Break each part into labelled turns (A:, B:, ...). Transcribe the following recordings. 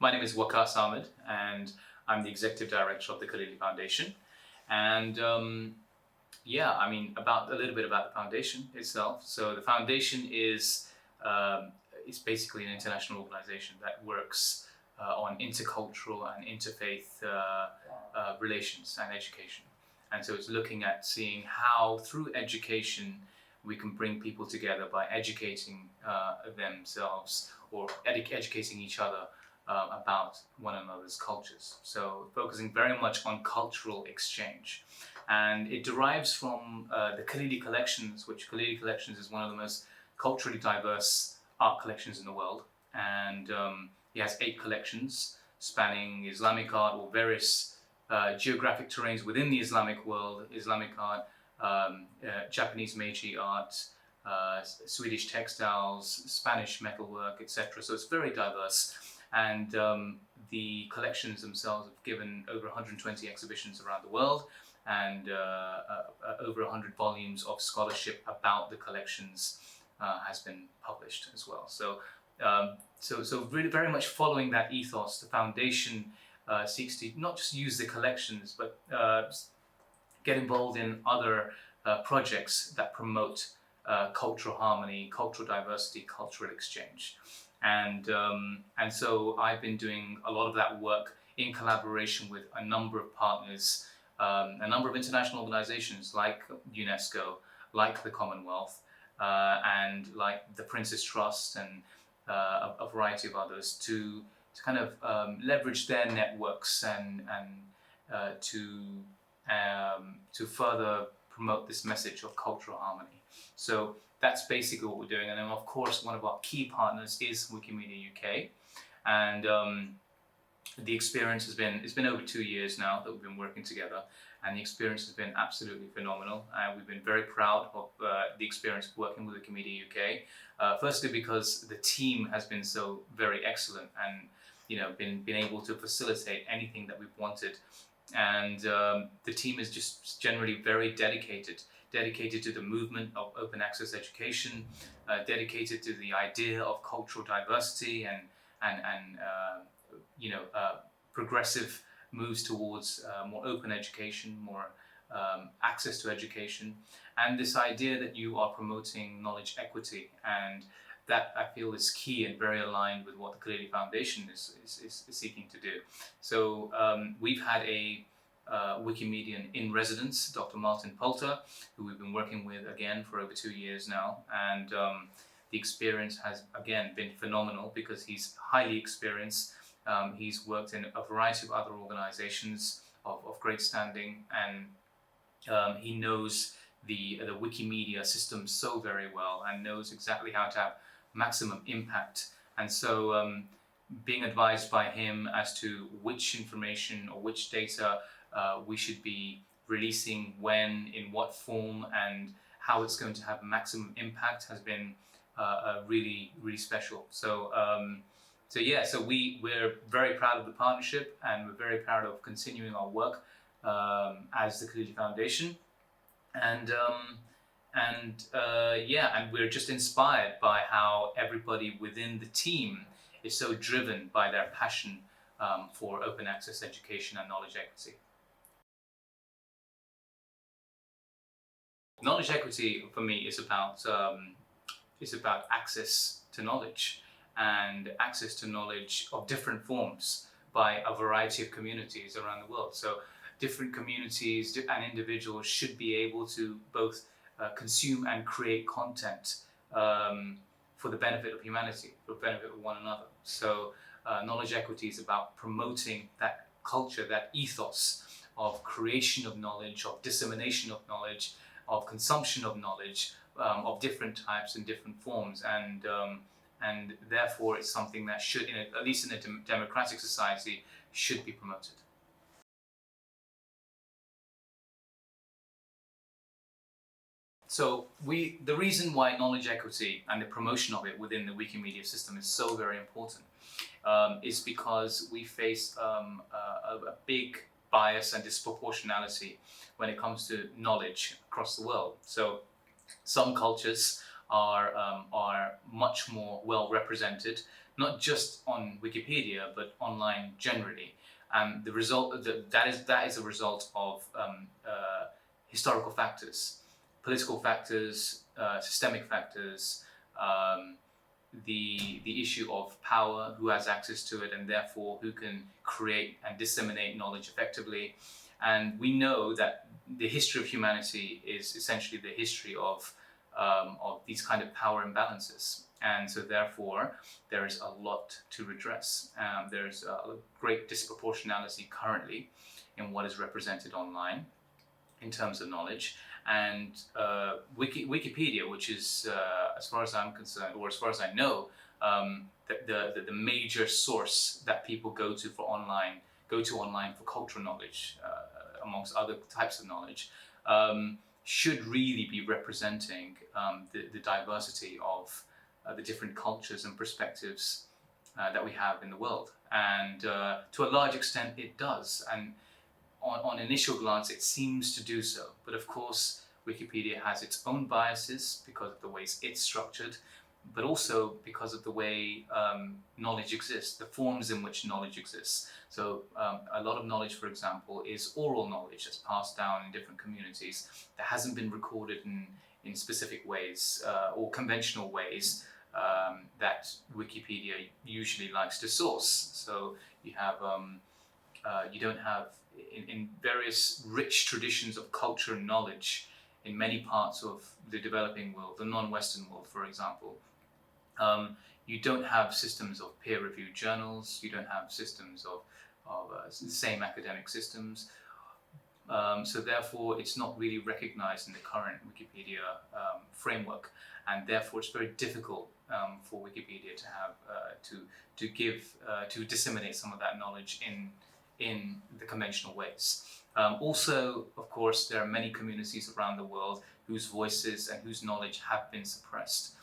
A: My name is Waqās Ahmed, and I'm the Executive Director of the Khalili Foundation. And about a little bit about the foundation itself. So the foundation is basically an international organization that works on intercultural and interfaith relations and education. And so it's looking at seeing how through education we can bring people together by educating themselves or educating each other about one another's cultures. So focusing very much on cultural exchange. And it derives from the Khalili collections, which Khalili collections is one of the most culturally diverse art collections in the world. And he has 8 collections spanning Islamic art or various geographic terrains within the Islamic world, Islamic art, Japanese Meiji art, Swedish textiles, Spanish metalwork, etc. So it's very diverse. And the collections themselves have given over 120 exhibitions around the world and over 100 volumes of scholarship about the collections has been published as well. So really very much following that ethos, the foundation seeks to not just use the collections, but get involved in other projects that promote cultural harmony, cultural diversity, cultural exchange. And so I've been doing a lot of that work in collaboration with a number of partners, a number of international organizations like UNESCO, like the Commonwealth, and like the Prince's Trust and a variety of others to kind of leverage their networks and to further promote this message of cultural harmony. So that's basically what we're doing. And then of course, one of our key partners is Wikimedia UK. And the experience it's been over 2 years now that we've been working together. And the experience has been absolutely phenomenal. And we've been very proud of the experience of working with Wikimedia UK. Firstly, because the team has been so very excellent and been able to facilitate anything that we've wanted. And the team is just generally very dedicated to the movement of open access education, dedicated to the idea of cultural diversity and progressive moves towards more open education, more access to education, and this idea that you are promoting knowledge equity, and that I feel is key and very aligned with what the Khalili Foundation is seeking to do. So we've had a Wikimedian in residence, Dr. Martin Poulter, who we've been working with again for over 2 years now, and the experience has again been phenomenal because he's highly experienced. He's worked in a variety of other organizations of great standing, and he knows the Wikimedia system so very well and knows exactly how to have maximum impact. And so being advised by him as to which information or which data we should be releasing when, in what form, and how it's going to have maximum impact has been really, really special. So we're very proud of the partnership, and we're very proud of continuing our work as the Khalili Foundation. And we're just inspired by how everybody within the team is so driven by their passion for open access education and knowledge equity. Knowledge equity for me is about access to knowledge, and access to knowledge of different forms by a variety of communities around the world. So different communities and individuals should be able to both consume and create content for the benefit of humanity, for the benefit of one another. So knowledge equity is about promoting that culture, that ethos of creation of knowledge, of dissemination of knowledge, of consumption of knowledge of different types and different forms, and therefore it's something that should, at least in a democratic society, should be promoted. So the reason why knowledge equity and the promotion of it within the Wikimedia system is so very important is because we face a big bias and disproportionality when it comes to knowledge across the world. So some cultures are much more well represented, not just on Wikipedia but online generally. And the result that is a result of historical factors, political factors, systemic factors, the issue of power, who has access to it, and therefore who can create and disseminate knowledge effectively. And we know that the history of humanity is essentially the history of these kind of power imbalances. And so therefore, there is a lot to redress. There's a great disproportionality currently in what is represented online in terms of knowledge. And Wikipedia, which is, as far as I'm concerned, or as far as I know, the major source that people go to online for cultural knowledge, amongst other types of knowledge, should really be representing the diversity of the different cultures and perspectives that we have in the world. And to a large extent it does. And on initial glance it seems to do so. But of course Wikipedia has its own biases because of the ways it's structured, but also because of the way knowledge exists, the forms in which knowledge exists. So a lot of knowledge, for example, is oral knowledge that's passed down in different communities that hasn't been recorded in specific ways or conventional ways that Wikipedia usually likes to source. So you have, you don't have, in various rich traditions of culture and knowledge in many parts of the developing world, the non-Western world, for example, you don't have systems of peer-reviewed journals, you don't have systems of the same academic systems, so therefore it's not really recognized in the current Wikipedia framework, and therefore it's very difficult for Wikipedia to have to disseminate some of that knowledge in the conventional ways. Also, of course, there are many communities around the world whose voices and whose knowledge have been suppressed,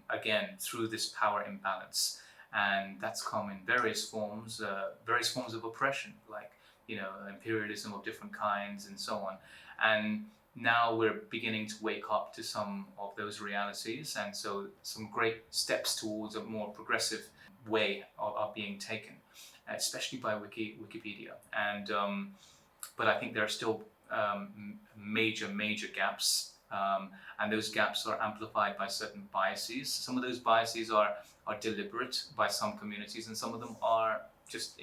A: again, through this power imbalance. And that's come in various forms of oppression, like, imperialism of different kinds and so on. And now we're beginning to wake up to some of those realities, and so some great steps towards a more progressive way are being taken, especially by Wikipedia. And but I think there are still major gaps, and those gaps are amplified by certain biases. Some of those biases are deliberate by some communities, and some of them are just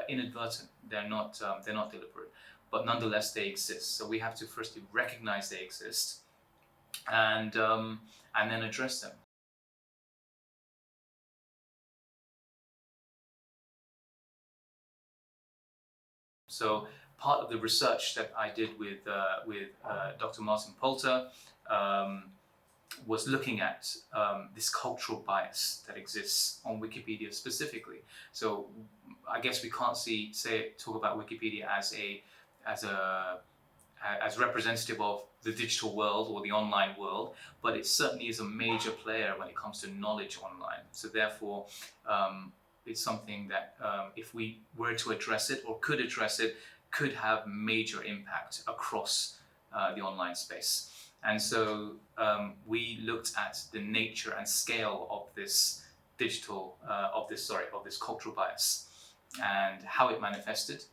A: inadvertent. They're not deliberate, but nonetheless they exist. So we have to firstly recognize they exist, and then address them. So part of the research that I did with Dr. Martin Poulter was looking at this cultural bias that exists on Wikipedia specifically. So I guess we can't talk about Wikipedia as representative of the digital world or the online world, but it certainly is a major player when it comes to knowledge online. So therefore, it's something that if we were to address it or could address it, could have major impact across the online space. And so we looked at the nature and scale of this cultural bias and how it manifested.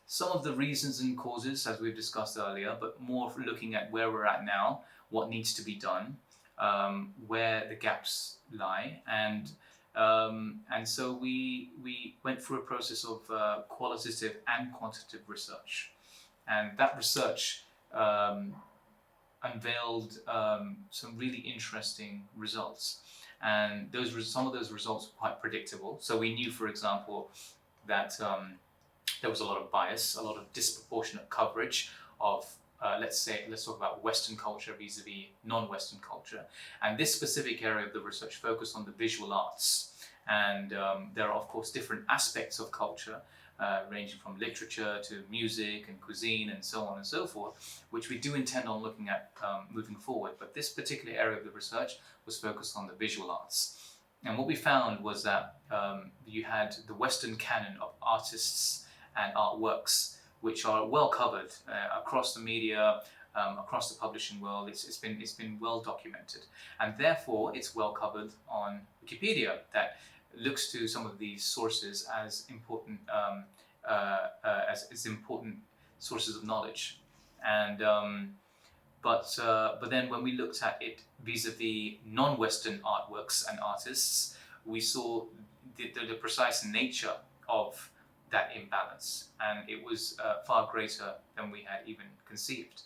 A: Some of the reasons and causes, as we've discussed earlier, but more looking at where we're at now, what needs to be done, where the gaps lie, and so we went through a process of qualitative and quantitative research, and that research unveiled some really interesting results, and some of those results were quite predictable. So we knew, for example, that there was a lot of bias, a lot of disproportionate coverage of let's talk about Western culture vis-a-vis non-Western culture. And this specific area of the research focused on the visual arts. And there are, of course, different aspects of culture, ranging from literature to music and cuisine and so on and so forth, which we do intend on looking at moving forward. But this particular area of the research was focused on the visual arts. And what we found was that you had the Western canon of artists and artworks, which are well covered across the media, across the publishing world. It's been well documented, and therefore it's well covered on Wikipedia. That looks to some of these sources as important as important sources of knowledge, and but then when we looked at it vis-a-vis non-Western artworks and artists, we saw the precise nature of that imbalance, and it was far greater than we had even conceived.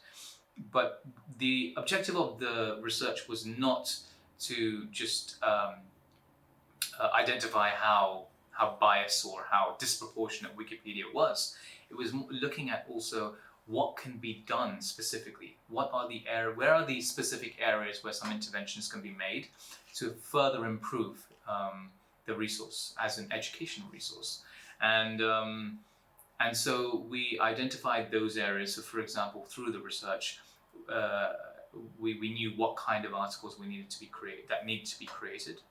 A: But the objective of the research was not to just identify how biased or how disproportionate Wikipedia was. It was looking at also what can be done specifically. Where are the specific areas where some interventions can be made to further improve the resource as an educational resource. And so we identified those areas. So for example, through the research, we knew what kind of articles we needed to be created.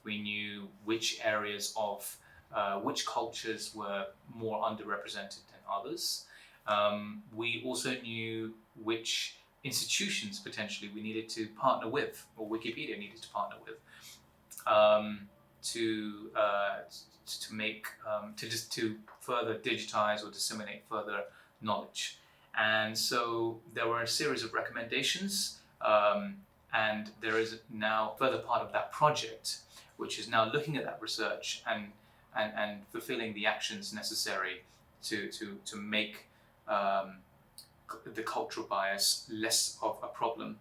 A: We knew which areas of which cultures were more underrepresented than others. We also knew which institutions potentially we needed to partner with, or Wikipedia needed to partner with, to further digitize or disseminate further knowledge. And so there were a series of recommendations, and there is now a further part of that project, which is now looking at that research and fulfilling the actions necessary to make the cultural bias less of a problem.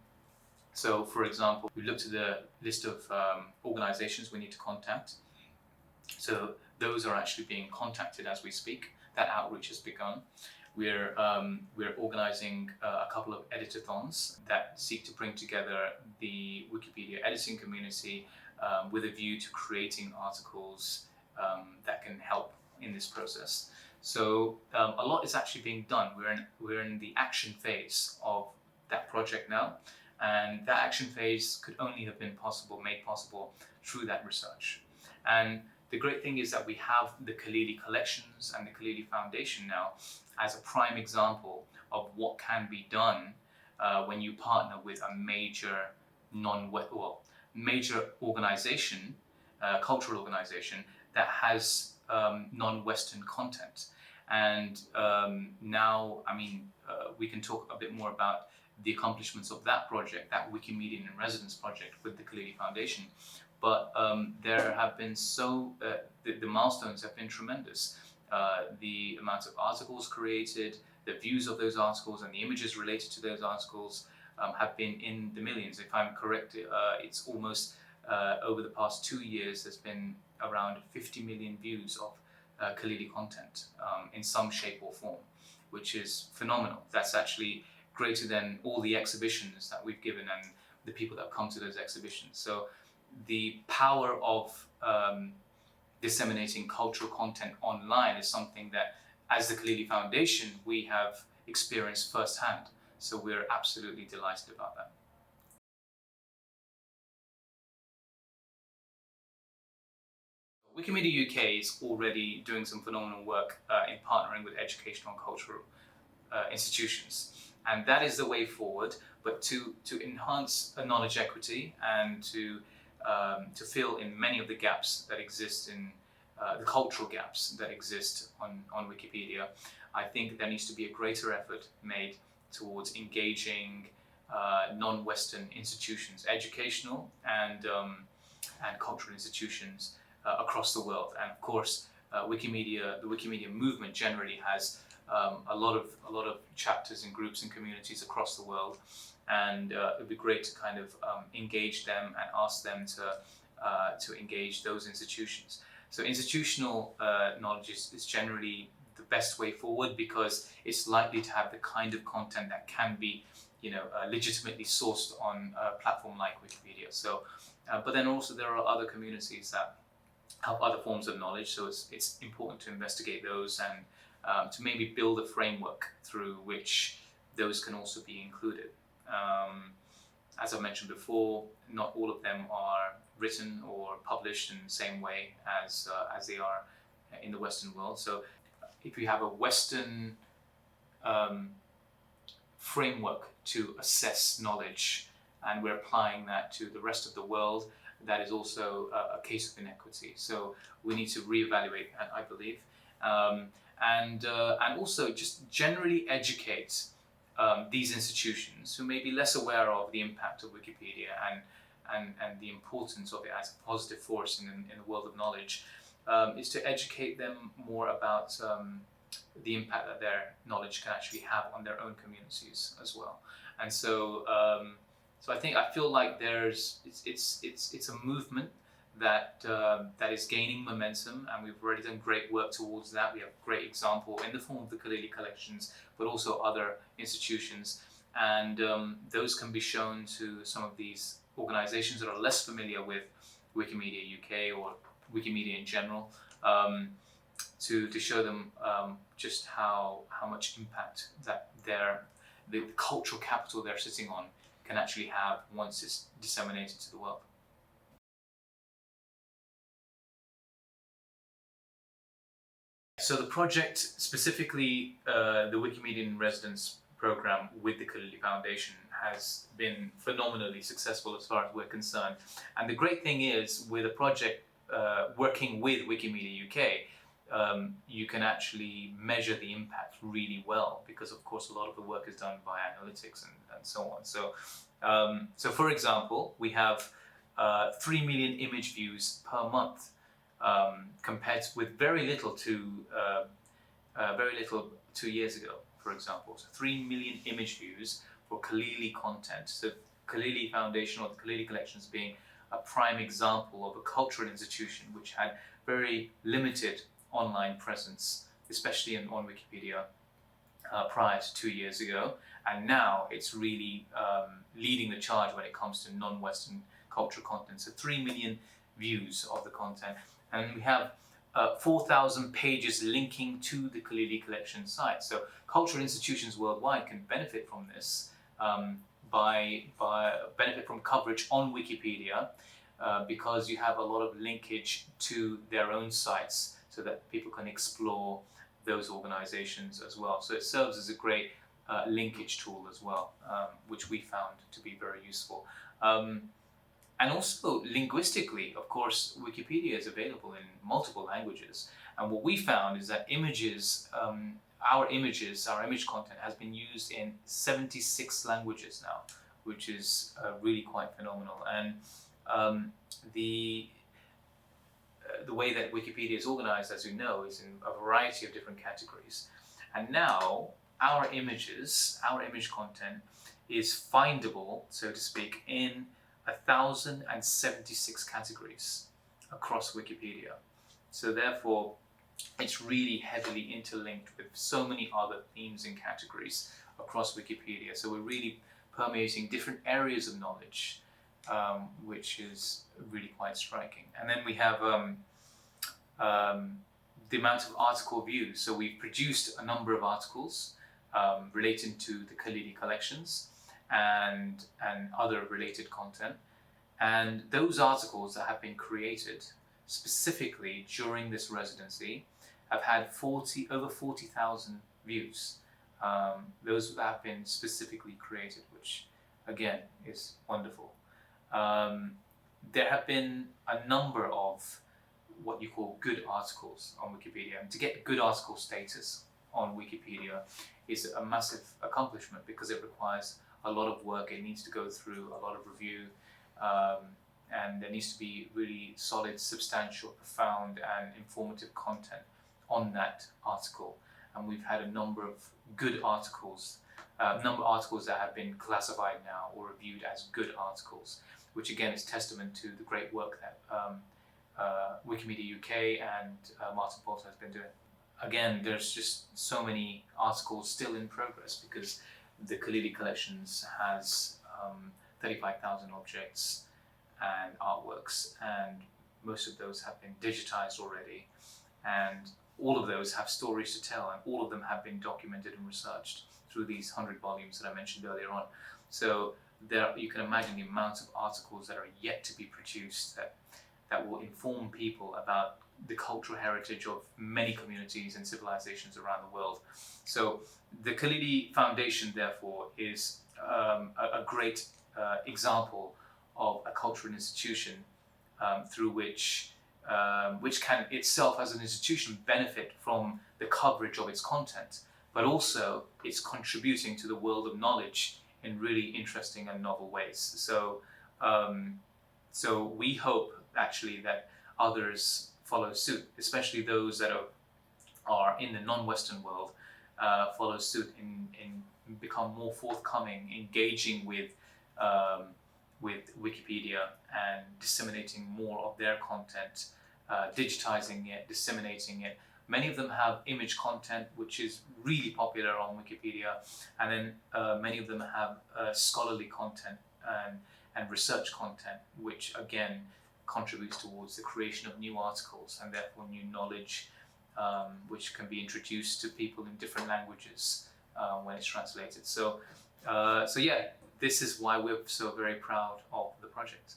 A: So, for example, we looked at the list of organizations we need to contact. So those are actually being contacted as we speak. That outreach has begun. We're organizing a couple of editathons that seek to bring together the Wikipedia editing community with a view to creating articles that can help in this process. So a lot is actually being done. We're in the action phase of that project now, and that action phase could only have been made possible through that research. And the great thing is that we have the Khalili collections and the Khalili Foundation now as a prime example of what can be done when you partner with a major organization, cultural organization that has non-Western content. And now, we can talk a bit more about the accomplishments of that project, that Wikimedian in Residence project with the Khalili Foundation. But there have been the milestones have been tremendous. The amount of articles created, the views of those articles and the images related to those articles have been in the millions. If I'm correct, it's almost over the past 2 years, there's been around 50 million views of Khalili content in some shape or form, which is phenomenal. That's actually greater than all the exhibitions that we've given and the people that come to those exhibitions. So the power of disseminating cultural content online is something that, as the Khalili Foundation, we have experienced firsthand. So we're absolutely delighted about that. Wikimedia UK is already doing some phenomenal work in partnering with educational and cultural institutions. And that is the way forward, but to enhance knowledge equity and to fill in many of the gaps that exist in the cultural gaps that exist on Wikipedia, I think there needs to be a greater effort made towards engaging non-Western institutions, educational and cultural institutions across the world. And of course, the Wikimedia movement generally has a lot of chapters and groups and communities across the world, and it would be great to kind of engage them and ask them to engage those institutions. So institutional knowledge is generally the best way forward, because it's likely to have the kind of content that can be legitimately sourced on a platform like Wikipedia. So but then also there are other communities that have other forms of knowledge, so it's important to investigate those and to maybe build a framework through which those can also be included. As I mentioned before, not all of them are written or published in the same way as they are in the Western world. So if you have a Western framework to assess knowledge, and we're applying that to the rest of the world. That is also a case of inequity. So we need to reevaluate that, I believe, and also just generally educate these institutions who may be less aware of the impact of Wikipedia and the importance of it as a positive force in the world of knowledge, is to educate them more about the impact that their knowledge can actually have on their own communities as well. And so, I feel like it's a movement that is gaining momentum, and we've already done great work towards that. We have a great example in the form of the Khalili collections, but also other institutions, and those can be shown to some of these organizations that are less familiar with Wikimedia UK or Wikimedia in general, to show them just how much impact that the cultural capital they're sitting on can actually have once it's disseminated to the world. So the project, specifically the Wikimedian residence program with the Khalili Foundation, has been phenomenally successful as far as we're concerned. And the great thing is, with a project working with Wikimedia UK, you can actually measure the impact really well, because of course a lot of the work is done by analytics and so on. So for example, we have 3 million image views per month, compared with very little 2 years ago, for example. So 3 million image views for Khalili content. So Khalili Foundation, or the Khalili collections, being a prime example of a cultural institution which had very limited online presence, especially on Wikipedia, prior to 2 years ago. And now it's really leading the charge when it comes to non-Western cultural content. So 3 million views of the content. And we have 4,000 pages linking to the Khalili collection site. So cultural institutions worldwide can benefit from this, by benefit from coverage on Wikipedia, because you have a lot of linkage to their own sites, so that people can explore those organizations as well. So it serves as a great linkage tool as well, which we found to be very useful. And also linguistically, of course, Wikipedia is available in multiple languages. And what we found is that our image content has been used in 76 languages now, which is really quite phenomenal. And the way that Wikipedia is organized, as you know, is in a variety of different categories. And now our image content is findable, so to speak, in 1,076 categories across Wikipedia. So therefore, it's really heavily interlinked with so many other themes and categories across Wikipedia. So we're really permeating different areas of knowledge, which is really quite striking. And then we have the amount of article views. So we've produced a number of articles relating to the Khalili collections and other related content. And those articles that have been created specifically during this residency have had over 40,000 views. Those that have been specifically created, which again is wonderful. There have been a number of what you call good articles on Wikipedia, and to get good article status on Wikipedia is a massive accomplishment, because it requires a lot of work. It needs to go through a lot of review, and there needs to be really solid, substantial, profound and informative content on that article. And we've had a number of good articles, that have been classified now or reviewed as good articles, which again is testament to the great work that Wikimedia UK and Martin Poulter has been doing. Again, there's just so many articles still in progress, because the Khalili collections has 35,000 objects and artworks, and most of those have been digitized already, and all of those have stories to tell, and all of them have been documented and researched through these 100 volumes that I mentioned earlier on. So there, you can imagine the amount of articles that are yet to be produced that will inform people about the cultural heritage of many communities and civilizations around the world. So the Khalili Foundation, therefore, is a great example of a cultural institution through which can itself as an institution benefit from the coverage of its content, but also it's contributing to the world of knowledge in really interesting and novel ways. So we hope actually that others follow suit, especially those that are in the non-Western world, follow suit in become more forthcoming, engaging with Wikipedia and disseminating more of their content, digitizing it, disseminating it. Many of them have image content, which is really popular on Wikipedia, and then many of them have scholarly content and research content, which again contributes towards the creation of new articles and therefore new knowledge, which can be introduced to people in different languages when it's translated. So yeah, this is why we're so very proud of the project.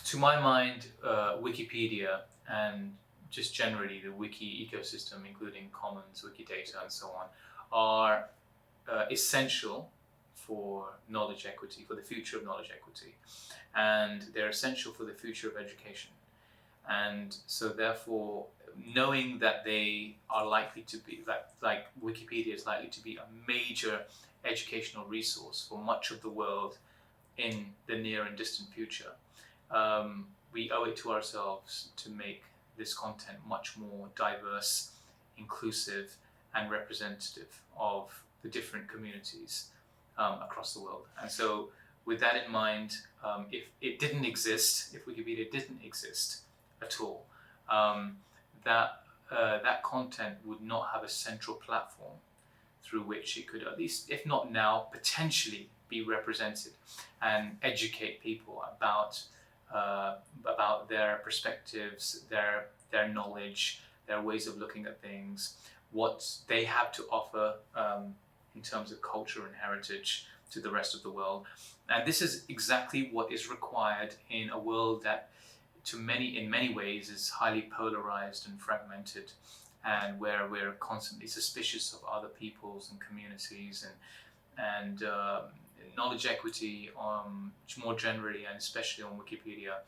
A: To my mind, Wikipedia and just generally the wiki ecosystem, including commons, Wikidata and so on, are essential for knowledge equity, for the future of knowledge equity. And they're essential for the future of education. And so therefore, knowing that they are likely to be, like Wikipedia is likely to be a major educational resource for much of the world in the near and distant future, we owe it to ourselves to make this content much more diverse, inclusive, and representative of the different communities across the world. And so with that in mind, if it didn't exist, if Wikipedia didn't exist at all, that content would not have a central platform through which it could, at least, if not now, potentially be represented and educate people about their perspectives, their knowledge, their ways of looking at things, what they have to offer in terms of culture and heritage to the rest of the world. And this is exactly what is required in a world that in many ways is highly polarized and fragmented, and where we're constantly suspicious of other peoples and communities, and knowledge equity more generally, and especially on Wikipedia,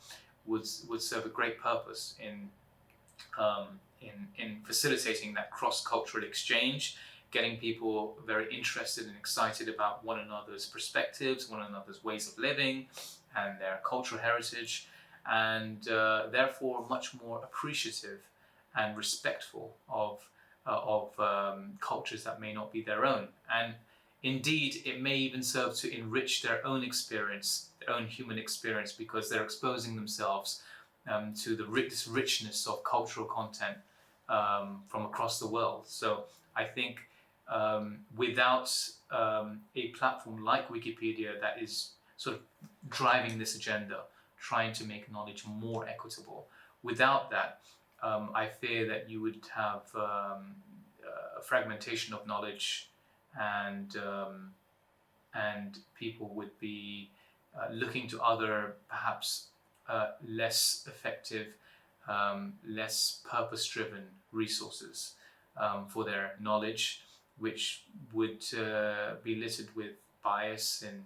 A: would serve a great purpose in facilitating that cross-cultural exchange, getting people very interested and excited about one another's perspectives, one another's ways of living and their cultural heritage, and therefore much more appreciative and respectful of cultures that may not be their own. And indeed, it may even serve to enrich their own experience, their own human experience, because they're exposing themselves to this richness of cultural content from across the world. So I think without a platform like Wikipedia that is sort of driving this agenda, trying to make knowledge more equitable, without that, I fear that you would have a fragmentation of knowledge, and people would be looking to other, perhaps less effective, less purpose-driven resources for their knowledge, which would be littered with bias and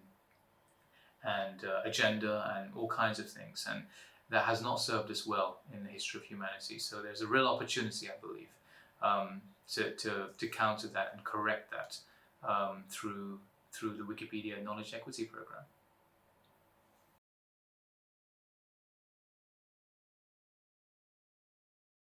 A: agenda and all kinds of things, and that has not served us well in the history of humanity. So there's a real opportunity, I believe, to counter that and correct that through the Wikipedia Knowledge Equity Program.